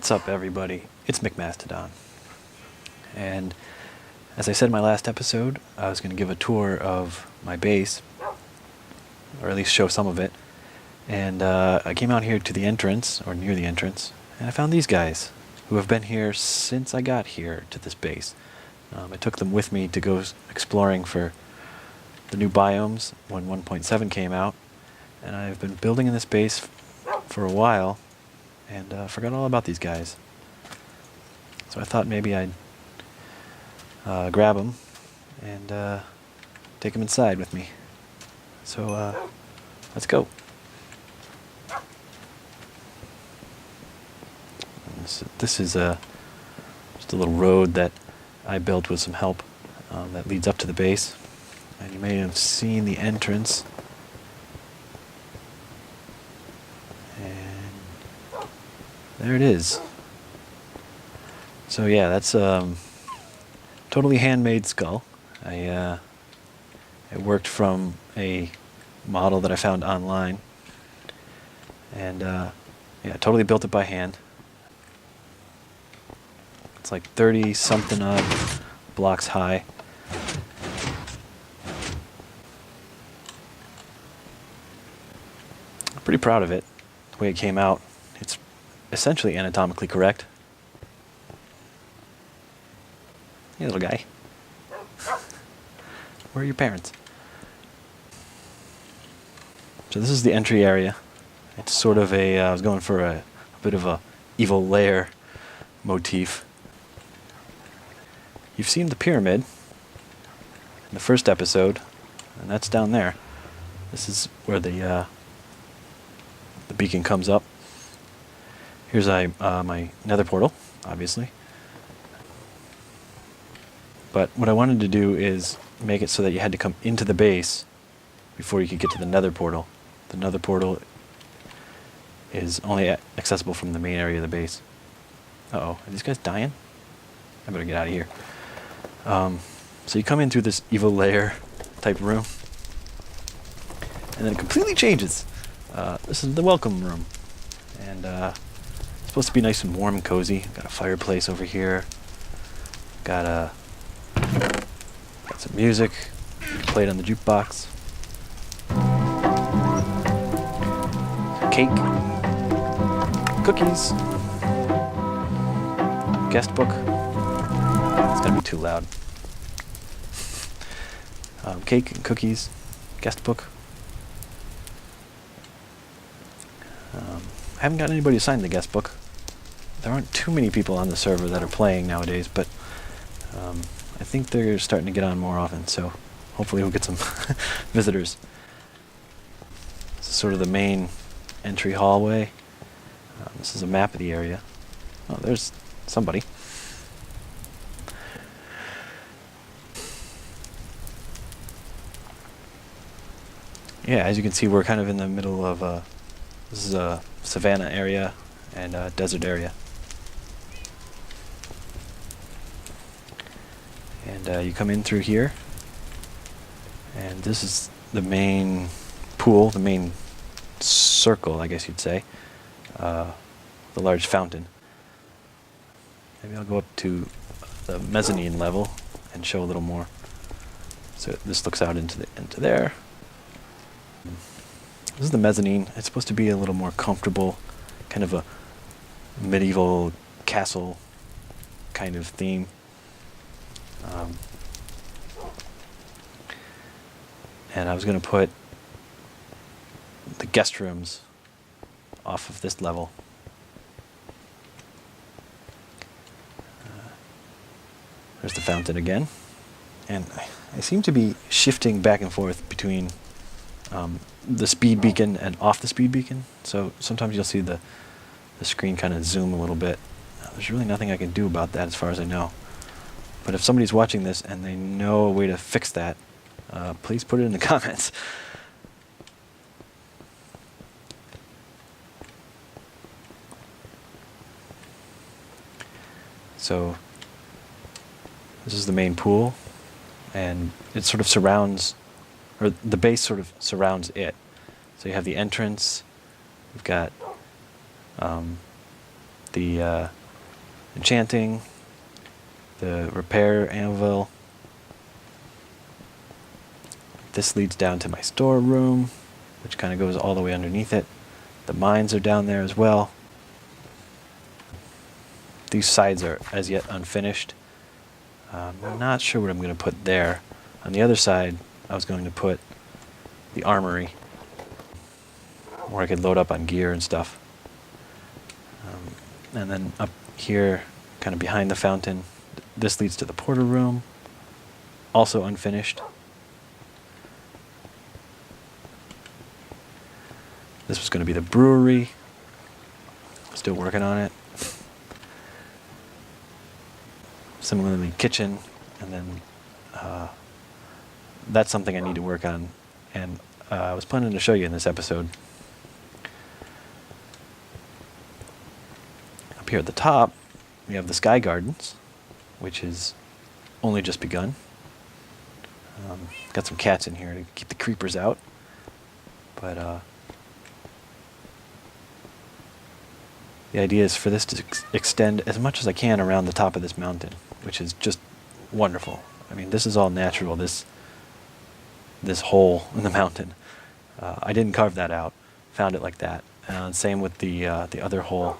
What's up, everybody? It's Micmastodon. And as I said in my last episode, I was going to give a tour of my base, or at least show some of it. And I came out here to the entrance, or near the entrance, and I found these guys, who have been here since I got here to this base. I took them with me to go exploring for the new biomes when 1.7 came out, and I've been building in this base for a while, and forgot all about these guys. So I thought maybe I'd grab them and take them inside with me. So let's go. This is just a little road that I built with some help that leads up to the base. And you may have seen the entrance. And there it is. So yeah, that's totally handmade skull. It worked from a model that I found online. And yeah, totally built it by hand. It's like 30 something odd blocks high. I'm pretty proud of it, the way it came out. It's essentially anatomically correct. Hey, little guy. Where are your parents? So this is the entry area. It's sort of I was going for a bit of a evil lair motif. You've seen the pyramid in the first episode, and that's down there. This is where the beacon comes up. Here's my nether portal, obviously. But what I wanted to do is make it so that you had to come into the base before you could get to the nether portal. The nether portal is only accessible from the main area of the base. Uh-oh, are these guys dying? I better get out of here. So you come in through this evil lair type room, and then it completely changes. This is the welcome room, and it's supposed to be nice and warm and cozy. Got a fireplace over here. Got some music played on the jukebox. Cake, cookies, guest book. It's gonna be too loud. Cake and cookies, guest book. I haven't got anybody to sign the guest book. There aren't too many people on the server that are playing nowadays, but I think they're starting to get on more often, so hopefully we'll get some visitors. This is sort of the main entry hallway. This is a map of the area. Oh, there's somebody. Yeah, as you can see, we're kind of in the middle of this is a savanna area and a desert area. And you come in through here, and this is the main pool, the main circle, I guess you'd say, the large fountain. Maybe I'll go up to the mezzanine level and show a little more. So this looks out into there. This is the mezzanine. It's supposed to be a little more comfortable, kind of a medieval castle kind of theme. And I was going to put the guest rooms off of this level. There's the fountain again. And I seem to be shifting back and forth between the speed beacon and off the speed beacon. So sometimes you'll see the screen kind of zoom a little bit. There's really nothing I can do about that as far as I know. But if somebody's watching this and they know a way to fix that, please put it in the comments. So this is the main pool, and it sort of surrounds, or the base sort of surrounds it. So you have the entrance, you've got the enchanting, the repair anvil. This leads down to my storeroom, which kind of goes all the way underneath it. The mines are down there as well. These sides are as yet unfinished. I'm not sure what I'm going to put there. On the other side, I was going to put the armory, where I could load up on gear and stuff. And then up here, kind of behind the fountain, this leads to the porter room, also unfinished. This was going to be the brewery. Still working on it. Similarly, kitchen, and then that's something I need to work on, and I was planning to show you in this episode. Up here at the top, we have the Sky Gardens, which is only just begun. Got some cats in here to keep the creepers out, but the idea is for this to extend as much as I can around the top of this mountain, which is just wonderful. I mean, this is all natural, this hole in the mountain. I didn't carve that out, found it like that. Same with the other hole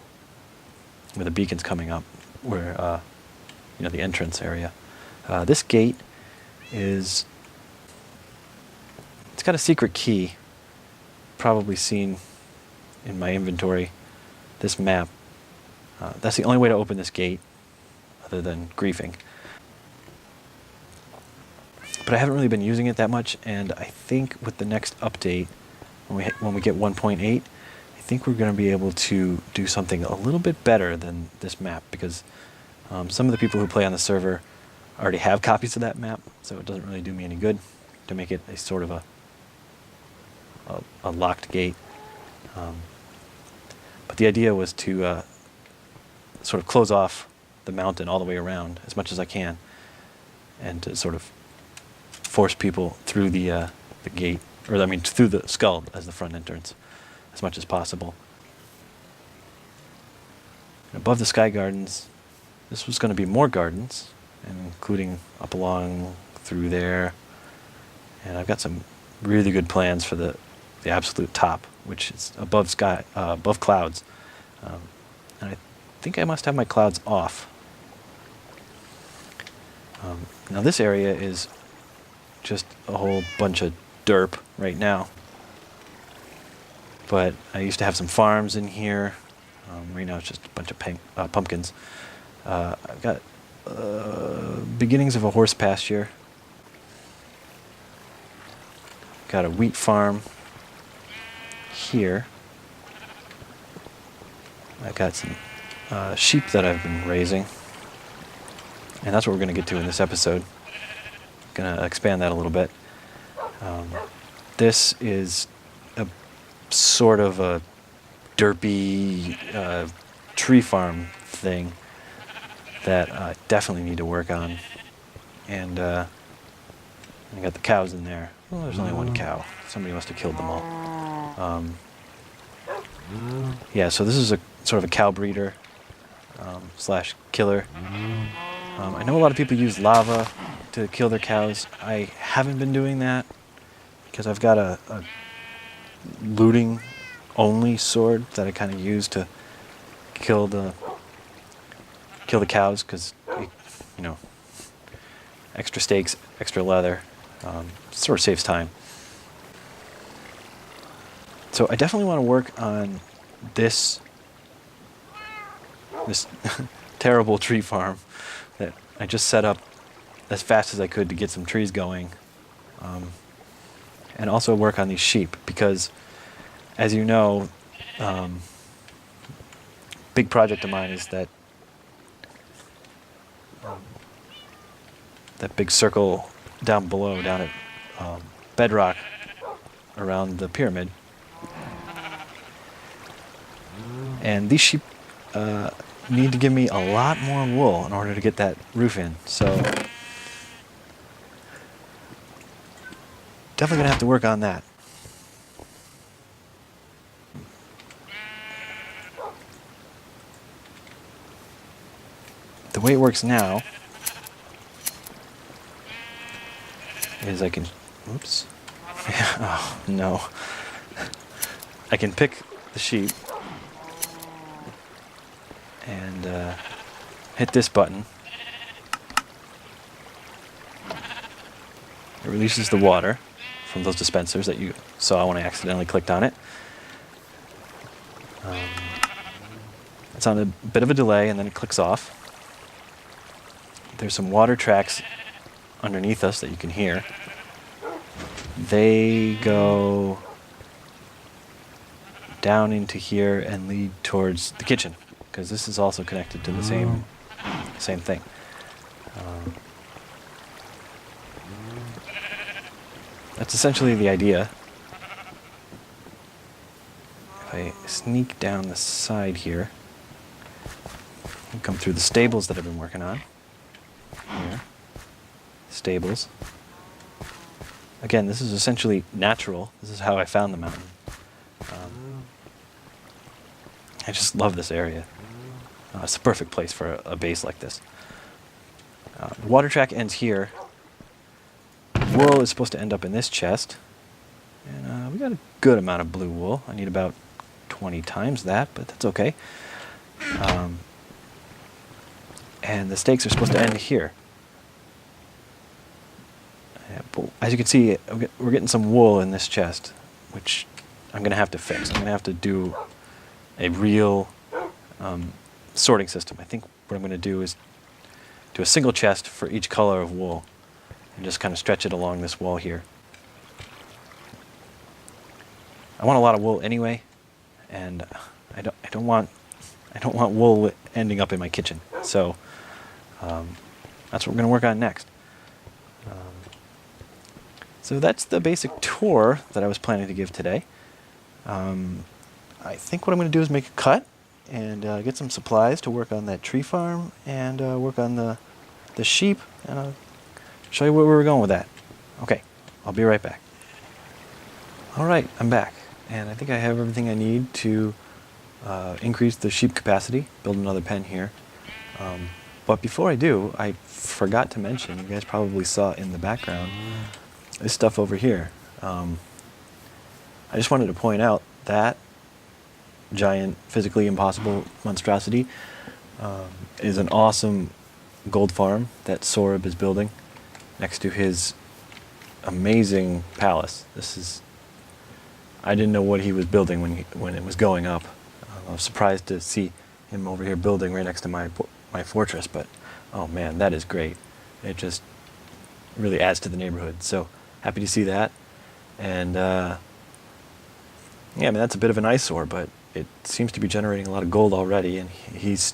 where the beacon's coming up, where, the entrance area. This gate it's got a secret key, probably seen in my inventory. This map. That's the only way to open this gate, other than griefing. But I haven't really been using it that much, and I think with the next update, when we get 1.8, I think we're going to be able to do something a little bit better than this map, because some of the people who play on the server already have copies of that map, so it doesn't really do me any good to make it a sort of a locked gate. But the idea was to sort of close off the mountain all the way around as much as I can, and to sort of force people through the gate, through the skull as the front entrance, as much as possible. And above the Sky Gardens, this was going to be more gardens, and including up along through there. And I've got some really good plans for the absolute top, which is above clouds. And I think I must have my clouds off. Now this area is just a whole bunch of derp right now. But I used to have some farms in here. Right now it's just a bunch of pumpkins. I've got beginnings of a horse pasture. Got a wheat farm here. I've got some sheep that I've been raising, and that's what we're going to get to in this episode. Going to expand that a little bit. This is a sort of a derpy tree farm thing that I definitely need to work on. And I got the cows in there. Well, there's only one cow. Somebody must have killed them all. Yeah, so this is a sort of a cow breeder slash killer. I know a lot of people use lava to kill their cows. I haven't been doing that because I've got a looting only sword that I kind of use to kill the cows, because extra steaks, extra leather, sort of saves time. So I definitely want to work on this terrible tree farm that I just set up as fast as I could to get some trees going, and also work on these sheep, because as you know, big project of mine is that big circle down below, down at bedrock around the pyramid. And these sheep need to give me a lot more wool in order to get that roof in. So definitely going to have to work on that. the way it works now is I can, oops, oh no, I can pick the sheep and hit this button. It releases the water from those dispensers that you saw when I accidentally clicked on it. It's on a bit of a delay and then it clicks off. There's some water tracks underneath us that you can hear. They go down into here and lead towards the kitchen, because this is also connected to the same thing. That's essentially the idea. If I sneak down the side here, and come through the stables that I've been working on. Here. Stables. Again, this is essentially natural. This is how I found the mountain. I just love this area. It's a perfect place for a base like this. The water track ends here. Wool is supposed to end up in this chest. And we got a good amount of blue wool. I need about 20 times that, but that's okay. And the stakes are supposed to end here. As you can see, we're getting some wool in this chest, which I'm going to have to fix. I'm going to have to do a real sorting system. I think what I'm going to do is do a single chest for each color of wool and just kind of stretch it along this wall here. I want a lot of wool anyway, and I don't want wool ending up in my kitchen. So that's what we're going to work on next. So that's the basic tour that I was planning to give today. I think what I'm going to do is make a cut and get some supplies to work on that tree farm and work on the sheep, and I'll show you where we're going with that. Okay, I'll be right back. All right, I'm back, and I think I have everything I need to increase the sheep capacity, build another pen here. But before I do, I forgot to mention, you guys probably saw in the background, this stuff over here. I just wanted to point out that giant, physically impossible monstrosity is an awesome gold farm that Sorab is building next to his amazing palace. I didn't know what he was building when it was going up. I was surprised to see him over here building right next to my fortress, but oh man, that is great. It just really adds to the neighborhood. So happy to see that. And yeah, I mean, that's a bit of an eyesore, but it seems to be generating a lot of gold already, and he's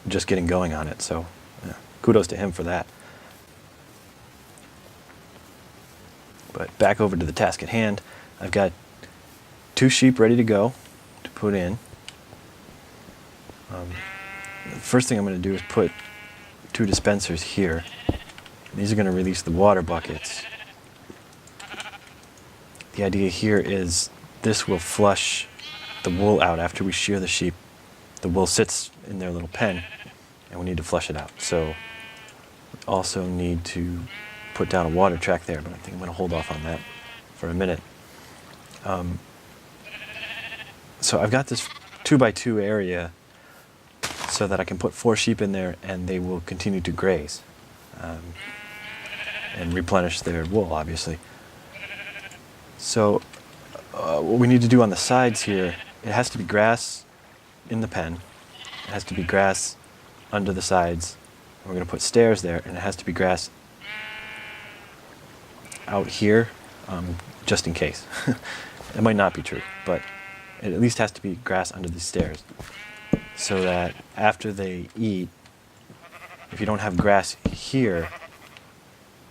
just getting going on it. So yeah, kudos to him for that. But back over to the task at hand. I've got 2 sheep ready to go to put in. The first thing I'm going to do is put 2 dispensers here. These are going to release the water buckets. The idea here is this will flush the wool out after we shear the sheep. The wool sits in their little pen, and we need to flush it out. So we also need to put down a water track there, but I think I'm going to hold off on that for a minute. So I've got this 2x2 area so that I can put 4 sheep in there, and they will continue to graze and replenish their wool, obviously. So what we need to do on the sides here, it has to be grass in the pen. It has to be grass under the sides. We're going to put stairs there, and it has to be grass out here, just in case. It might not be true, but it at least has to be grass under these stairs, so that after they eat, if you don't have grass here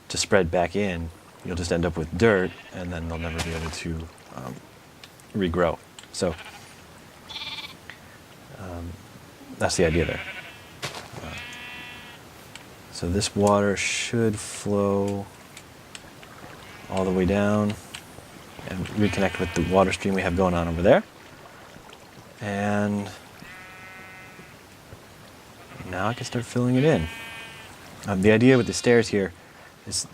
to spread back in, you'll just end up with dirt, and then they'll never be able to regrow. So that's the idea there. So this water should flow all the way down and reconnect with the water stream we have going on over there. And Now I can start filling it in. The idea with the stairs here is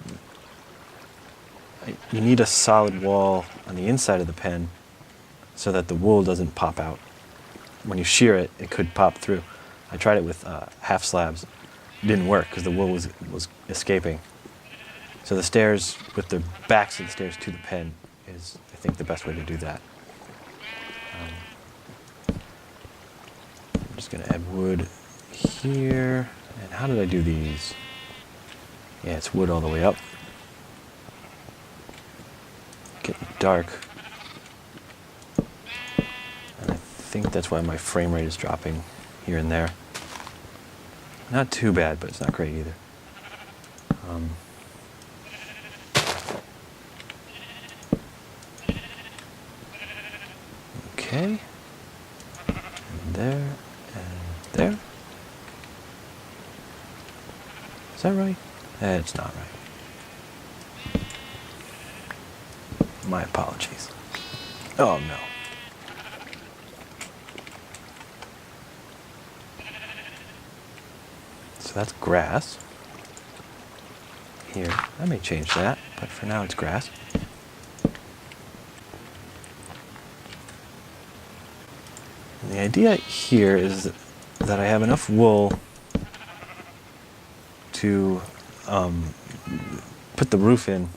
you need a solid wall on the inside of the pen so that the wool doesn't pop out. When you shear it, it could pop through. I tried it with half slabs. It didn't work because the wool was escaping. So the stairs, with the backs of the stairs to the pen, is, I think, the best way to do that. I'm just going to add wood here. And how did I do these? Yeah, it's wood all the way up. Getting dark. And I think that's why my frame rate is dropping here and there. Not too bad, but it's not great either. Okay. And there, and there. Is that right? It's not right. My apologies. Oh no. So that's grass. Here, I may change that, but for now it's grass. And the idea here is that I have enough wool to put the roof in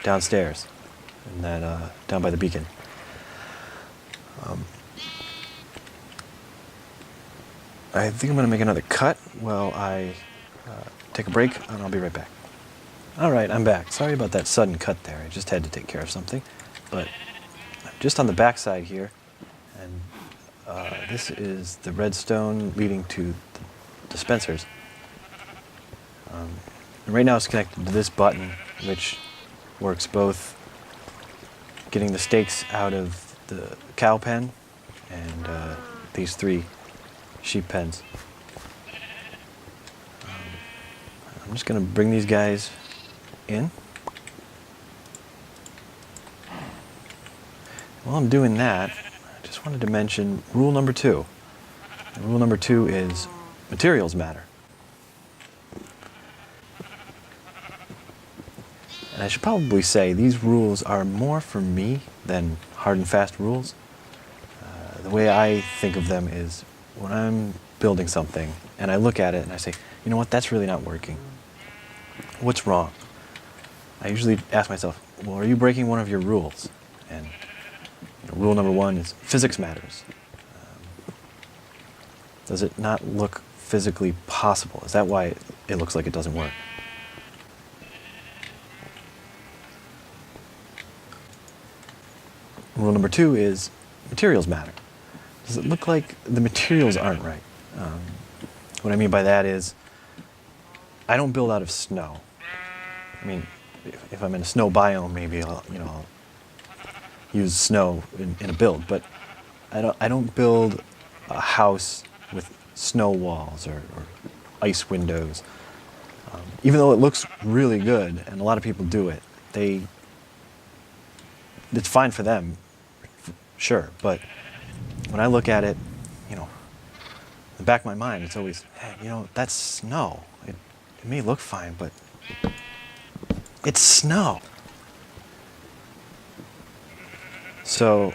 downstairs, and that down by the beacon. I think I'm going to make another cut while I take a break, and I'll be right back. All right, I'm back. Sorry about that sudden cut there. I just had to take care of something. But I'm just on the back side here, and this is the redstone leading to the dispensers. And right now it's connected to this button, which works both getting the steaks out of the cow pen and these 3 sheep pens. I'm just going to bring these guys in. While I'm doing that, I just wanted to mention rule number 2. And rule number 2 is materials matter. And I should probably say these rules are more for me than hard and fast rules. The way I think of them is when I'm building something and I look at it and I say, you know what, that's really not working. What's wrong? I usually ask myself, well, are you breaking one of your rules? And rule number 1 is physics matters. Does it not look physically possible? Is that why it looks like it doesn't work? Rule number 2 is materials matter. Does it look like the materials aren't right? What I mean by that is, I don't build out of snow. I mean, if I'm in a snow biome, maybe I'll use snow in a build, but I don't build a house with snow walls or ice windows. Even though it looks really good, and a lot of people do it, it's fine for them, sure, but when I look at it, in the back of my mind, it's always, hey, that's snow. It may look fine, but it's snow. So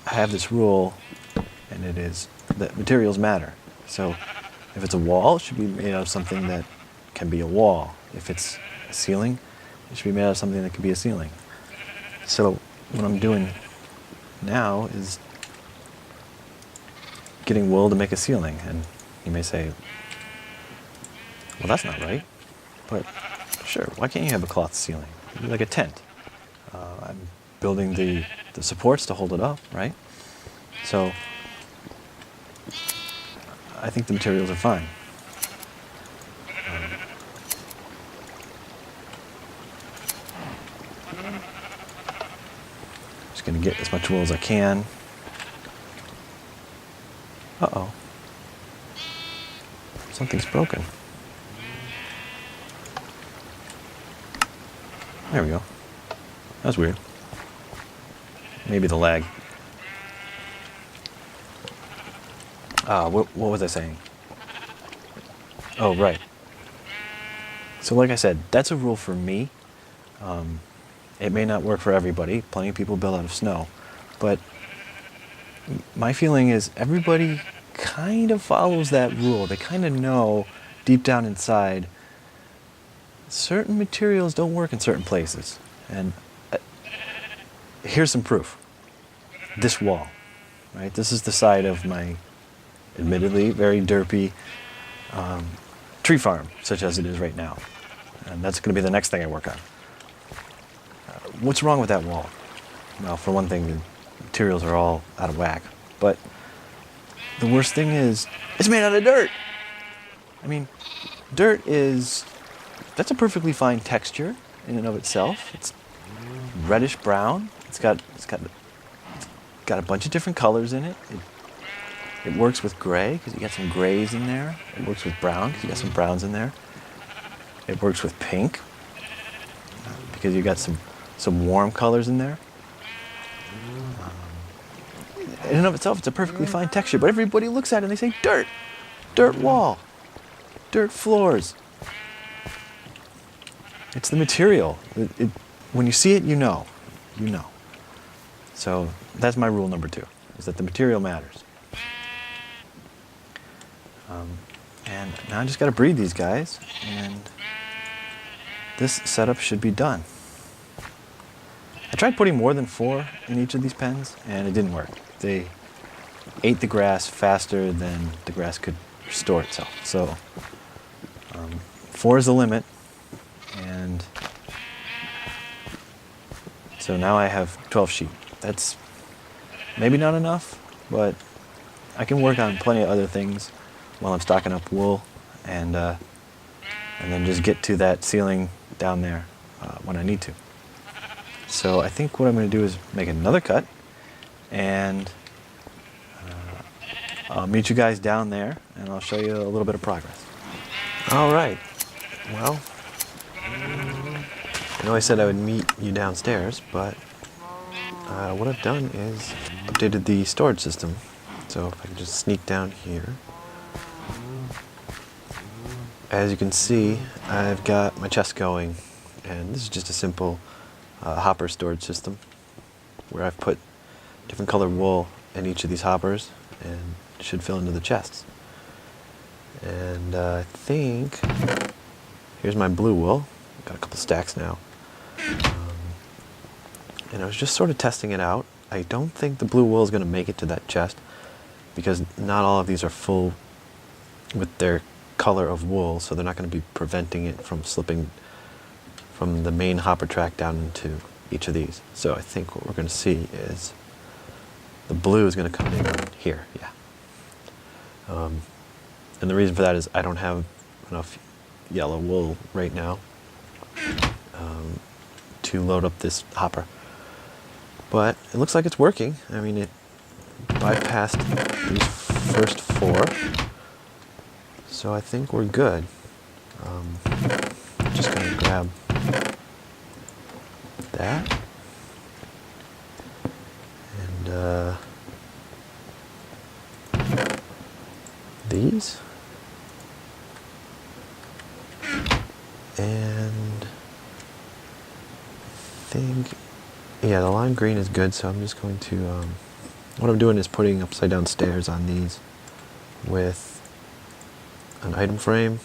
I have this rule, and it is that materials matter. So if it's a wall, it should be made out of something that can be a wall. If it's a ceiling, it should be made out of something that can be a ceiling. So what I'm doing now is getting wool to make a ceiling. And you may say, well, that's not right. But sure, why can't you have a cloth ceiling? It'd be like a tent. I'm building the supports to hold it up, right? So I think the materials are fine. Just going to get as much wool as I can. Uh-oh. Something's broken. There we go. That was weird. Maybe the lag. What was I saying? Oh, right. So like I said, that's a rule for me. It may not work for everybody. Plenty of people build out of snow. But my feeling is everybody kind of follows that rule. They kind of know deep down inside certain materials don't work in certain places. And here's some proof. This wall, right? This is the side of my admittedly very derpy tree farm, such as it is right now. And that's going to be the next thing I work on. What's wrong with that wall? Well, for one thing, the materials are all out of whack. But the worst thing is, it's made out of dirt. I mean, dirt that's a perfectly fine texture in and of itself. It's reddish brown. It's got a bunch of different colors in it. It works with gray because you got some grays in there. It works with brown because you got some browns in there. It works with pink because you got some warm colors in there. In and of itself, it's a perfectly fine texture, but everybody looks at it and they say, dirt, dirt wall, dirt floors. It's the material. When you see it, you know. You know. So that's my rule number 2, is that the material matters. And now I just got to breed these guys, and this setup should be done. I tried putting more than 4 in each of these pens, and it didn't work. They ate the grass faster than the grass could restore itself. So 4 is the limit, and so now I have 12 sheep. That's maybe not enough, but I can work on plenty of other things while I'm stocking up wool, and then just get to that ceiling down there when I need to. So I think what I'm going to do is make another cut, and I'll meet you guys down there, and I'll show you a little bit of progress. All right. Well, I know I said I would meet you downstairs, but what I've done is updated the storage system. So if I can just sneak down here. As you can see, I've got my chest going, and this is just a simple hopper storage system where I've put different colored wool in each of these hoppers, and it should fill into the chests. And I think here's my blue wool. Got a couple stacks now. And I was just sort of testing it out. I don't think the blue wool is going to make it to that chest because not all of these are full with their color of wool, so they're not going to be preventing it from slipping from the main hopper track down into each of these. So I think what we're going to see is the blue is going to come in here, yeah. And the reason for that is I don't have enough yellow wool right now to load up this hopper. But it looks like it's working. I mean, it bypassed these first 4. So I think we're good. I'm just going to grab that. And these. And I think, yeah, the lime green is good, so I'm just going to, what I'm doing is putting upside down stairs on these with an item frame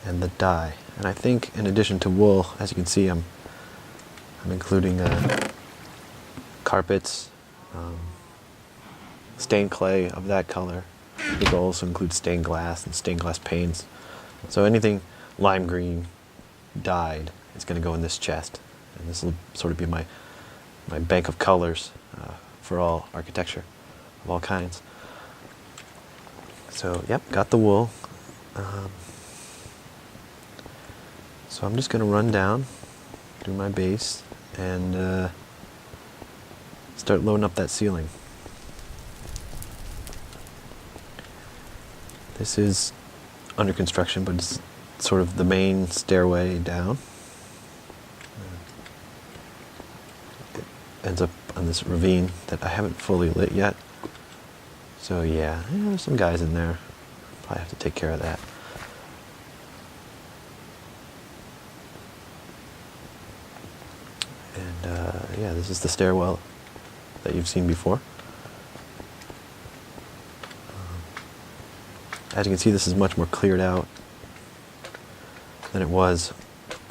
and the dye. And I think in addition to wool, as you can see, I'm including carpets, stained clay of that color. The goal also includes stained glass and stained glass panes. So anything lime green dyed is going to go in this chest, and this will sort of be my bank of colors for all architecture of all kinds. So yep, got the wool. So I'm just going to run down, do my base, and start loading up that ceiling. This is under construction, but it's sort of the main stairway down. ends up on this ravine that I haven't fully lit yet. So yeah, there's some guys in there. Probably have to take care of that. And yeah, this is the stairwell that you've seen before. As you can see, this is much more cleared out than it was.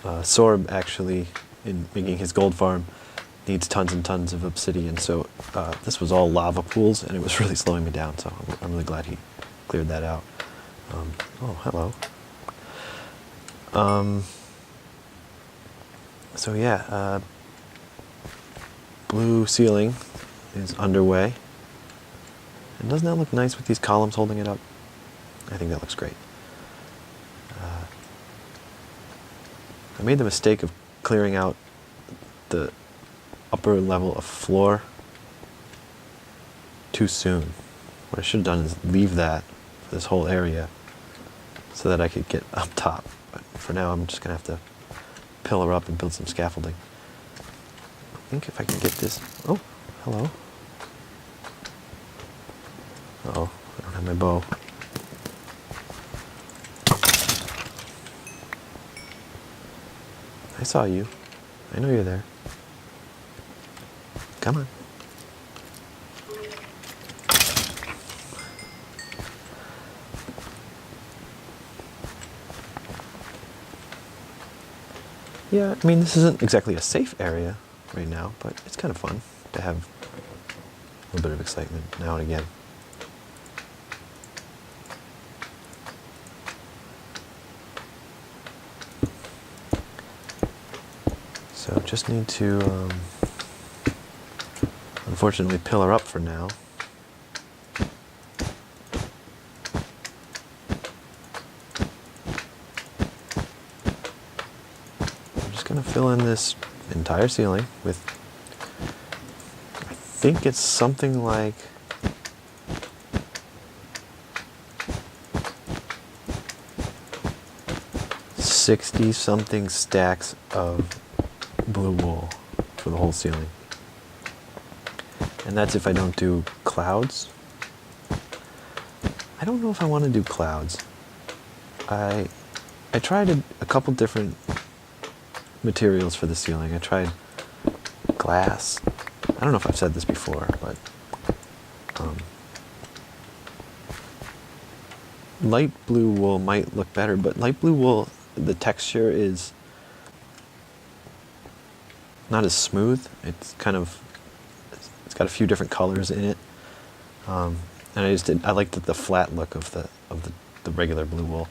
Sorb actually, in making his gold farm, needs tons and tons of obsidian, so this was all lava pools, and it was really slowing me down, so I'm really glad he cleared that out. Oh, hello. So yeah, blue ceiling is underway. And doesn't that look nice with these columns holding it up? I think that looks great. I made the mistake of clearing out the upper level of floor too soon. What I should have done is leave that for this whole area so that I could get up top. But for now, I'm just going to have to pillar up and build some scaffolding. I think if I can get this... Oh, hello. Uh-oh, I don't have my bow. I saw you. I know you're there. Come on. Yeah, I mean, this isn't exactly a safe area right now, but it's kind of fun to have a little bit of excitement now and again. So just need to, unfortunately, pillar up for now. I'm just going to fill in this entire ceiling with, I think it's something like 60-something stacks of blue wool for the whole ceiling. And that's if I don't do clouds. I don't know if I want to do clouds. I tried a couple different materials for the ceiling. I tried glass. I don't know if I've said this before, but light blue wool might look better, but light blue wool, the texture is not as smooth. It's kind of, it's got a few different colors in it, and I liked the flat look of the regular blue wool.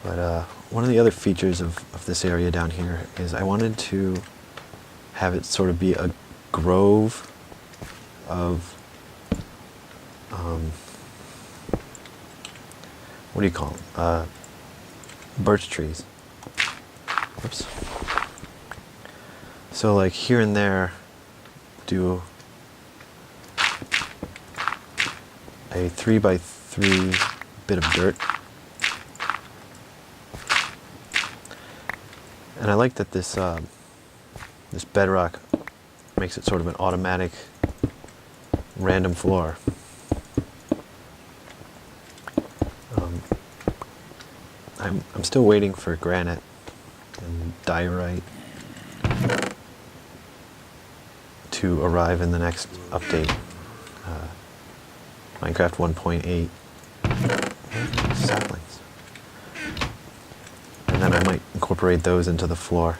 But one of the other features of this area down here is I wanted to have it sort of be a grove of what do you call them? Birch trees. Oops. So like here and there, do a 3x3 bit of dirt. And I like that this this bedrock makes it sort of an automatic random floor. I'm still waiting for granite and diorite to arrive in the next update, Minecraft 1.8. Saplings. And then I might incorporate those into the floor.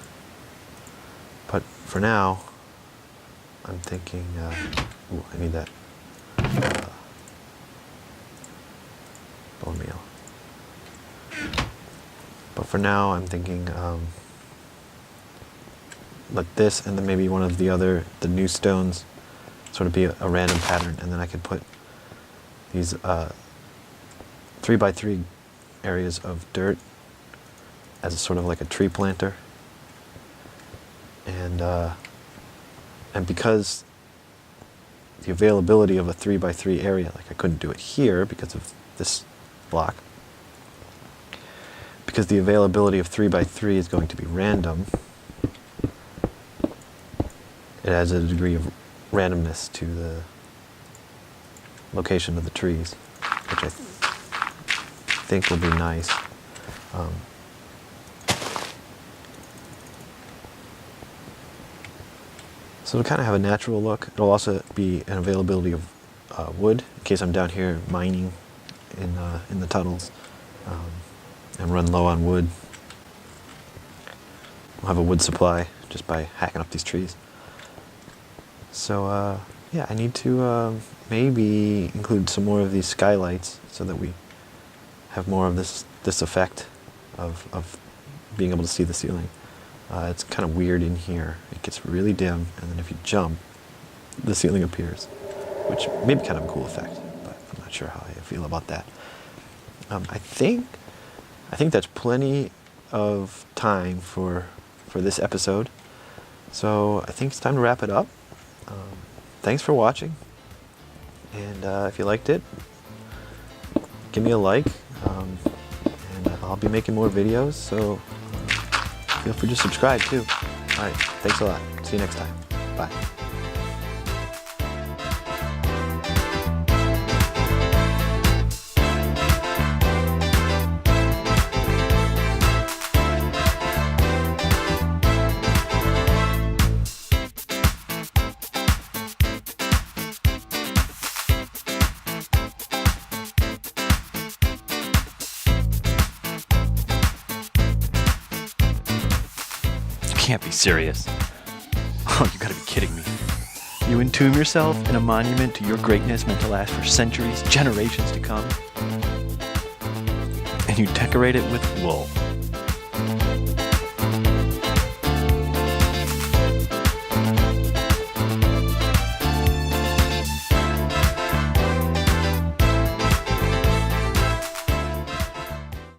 But for now, I'm thinking, ooh, I need that bone meal. But for now, I'm thinking let this and then maybe one of the new stones sort of be a random pattern, and then I could put these 3x3 areas of dirt as a sort of like a tree planter. And because the availability of a 3x3 area, like I couldn't do it here because of this block. Because because the availability of 3x3 is going to be random, it adds a degree of randomness to the location of the trees, which I think will be nice. So it'll kind of have a natural look. It'll also be an availability of wood, in case I'm down here mining in the tunnels and run low on wood. I'll have a wood supply just by hacking up these trees. So yeah, I need to maybe include some more of these skylights so that we have more of this effect of being able to see the ceiling. It's kind of weird in here. It gets really dim, and then if you jump, the ceiling appears, which may be kind of a cool effect, but I'm not sure how I feel about that. I think that's plenty of time for this episode. So I think it's time to wrap it up. Thanks for watching, and if you liked it, give me a like, and I'll be making more videos, so feel free to subscribe too. Alright, thanks a lot. See you next time. Bye. Can't be serious. Oh, you gotta be kidding me. You entomb yourself in a monument to your greatness meant to last for centuries, generations to come, and you decorate it with wool.